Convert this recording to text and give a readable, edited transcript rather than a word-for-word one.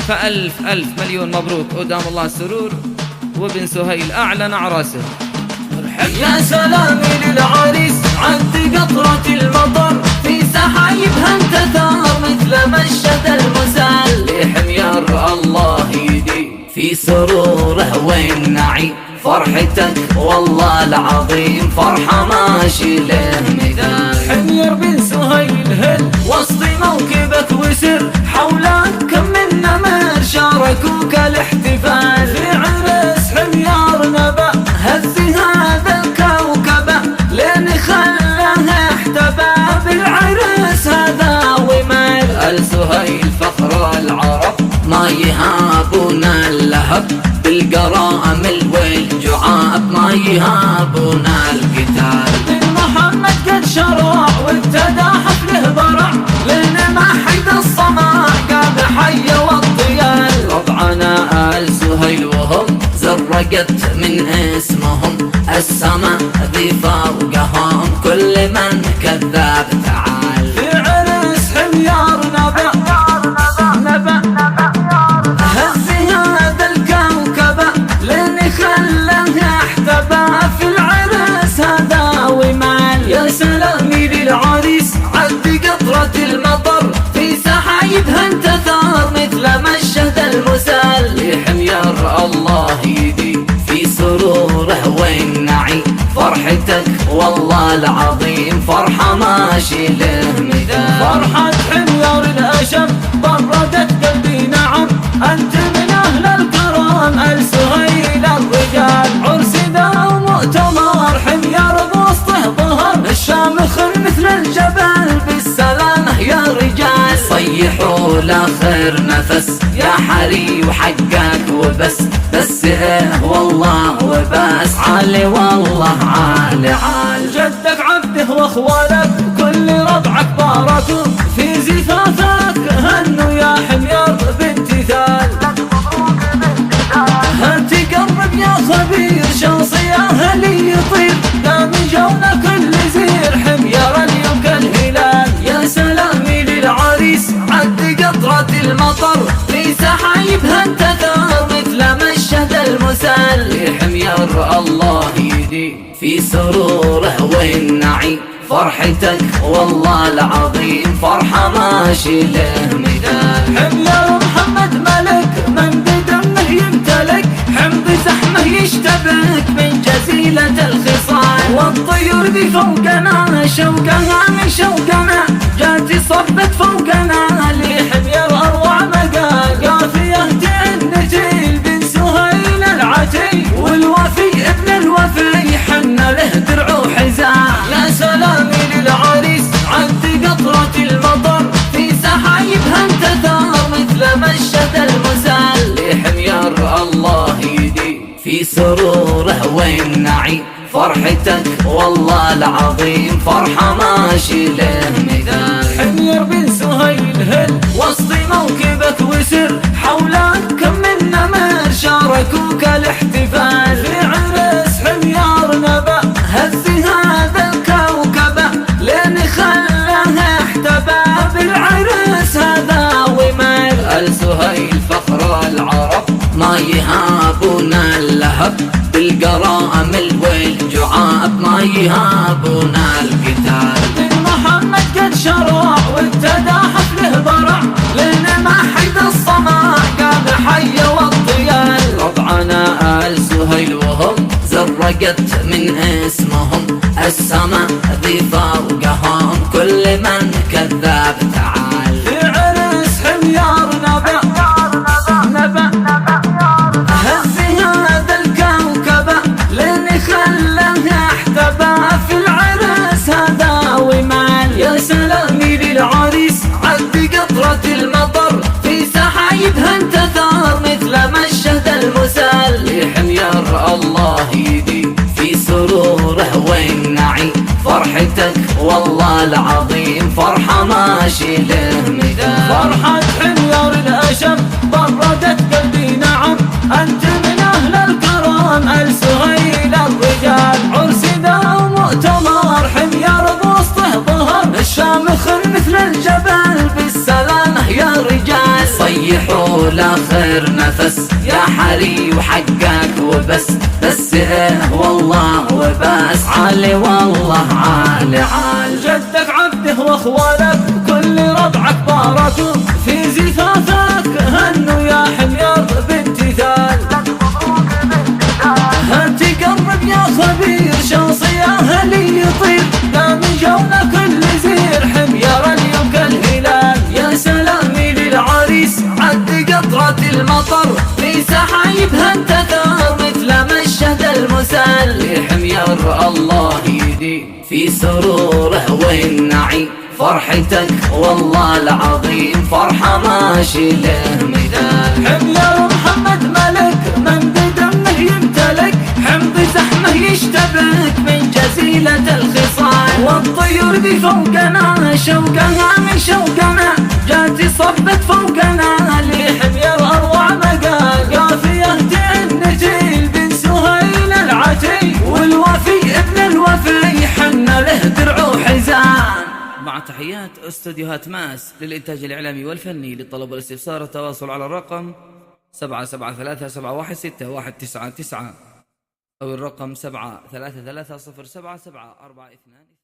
فألف ألف مليون مبروك ودام الله السرور. وابن سهيل أعلن عراسه. يا سلامي للعريس عد قطرة المطر في سحايبها انتثار مثل مشهد المسال لحميار الله يدي في سروره والنعيم فرحتك والله العظيم فرحة ماشي له مثال. حمير بن سهيل هل وسط موكبك وسر حولك كم من نمر شاركوك الاحتفال في عرس حميار نبأ هز هذا الكوكب لين خلاه احتبى بالعرس هذا ومال. السهيل فخر العرب ما يهابون اللهب بالقرائم والجعاب ما يهابون القتال. بن محمد قد شرع وابتدى حفله برع لين ما حيد الصماء قام حي والطيال. ربعنا آل سهيل وهم زرقت من اسمهم السماء ذي فوقهم كل من كذاب تعال. في عرس حميار نبأ هز هذا الكوكب لين خلاه احتبى في العرس هذا ومال. يا سلامي للعريس عد قطرة المطر في سحايبها انتثار مثل مشهد المسال لحميار الله يدي في سروره والنعيم فرحتك والله العظيم فرحة ماشي له مثال. فرحة حميار الأشم بردت قلبي نعم أنت من أهل الكرم آل سهيل الرجال. عرس ذا مؤتمر حميار بوسطه ظهر الشامخ مثل الجبل بالسلامة يا رجال. صيحوا لآخر نفس يا حري وحقك وبس بس والله وبس عالي والله عالي عال. جدك عبده واخوالك كل ربعك باركوا في زفافك هنوا يا حميار بامتثال. هتقرب يا خبير شوصي اهلي يطير دام جونا كل زير حميار اليوم كالهلال. يا سلامي للعريس عد قطرة المطر في سحايبها انتثار مثل مشهد المسال لحميار الله يدي في سروره والنعيم فرحتك والله العظيم فرحة ماشي له مثال. حميار محمد ملك من بدمه يمتلك حمد زحمه يشتبك من جزيلة الخصال. والطيور ذي فوقنا شوقها من شوقنا جات صبت فوقنا لحميار أروع مقال. قافية تنتي بن سهيل العتي والوفي ابن الوفي حن له درع وحزام. يا سلامي للعريس عد قطرة المطر في سحايبها انتثار مثل مشهد المسال لحميار الله يدي في سروره والنعيم فرحتك والله العظيم فرحة ماشي له مثال. حمير بن سهيل هل وسط موكبك وسر حولك كم من نمر شاركوك الاحتفال في عرس حميار نبأ هز هذا الكوكب لين خلاه احتبى بالعرس هذا ومال. آل سهيل فخر العرب ما يهابون اللهب بالقرائم والجعاب ما يهابون القتال. بن محمد قد شرع وابتدى حفله برع لين ما حيد الصماء قام حي والطيال. ربعنا آل سهيل وهم زرقت من اسمهم السماء ذي فوقهم كل من كذاب تعال. في عرس حميار نبأ هز هذا الكوكب لين خلاه احتبى في العرس هذا ومال. يا سلامي للعريس عد قطرة المطر في سحايبها انتثار مثل مشهد المسال لحميار الله يدي في سروره والنعيم فرحتك والله العظيم فرحة ماشي له مثال. فرحة حميار الأشم بردت قلبي نعم أنت من أهل الكرم آل سهيل الرجال. عرس ذا مؤتمر حميار بوسطه ظهر الشامخ مثل الجبل بالسلامة يا رجال. صيحوا طول آخر نفس يا حري وحقك وبس. بس والله وبس. عالي والله عالي عال. جدك عبده واخوالك كل ربعك باركوا في زفافك هنوا يا حمير بامتثال. هتقرب يا خبير شاصي اهلي يطير قام جونا كل زير حمير اليوم كالهلال. يا سلامي للعريس عد قطرة المطر في سحايبها انتثر مثل ما الشهد المسال. حمير الله يديم في سروره والنعيم فرحتك والله العظيم فرحة ماشي له مثال. حمير محمد ملك من بدمه يمتلك حمض زحمه يشتبك من جزيلة الخصال. والطيور ذي فوقنا شوقها من شوقنا جات صبت فوقنا لحمير اروع مقال. قافية النجيل بن سهيل العتي والوفي ابن الوفي حن له درع وحزان. مع تحيات استوديوهات ماس للإنتاج الإعلامي والفني. للطلب والاستفسار التواصل على الرقم 773716199 أو الرقم 733077442.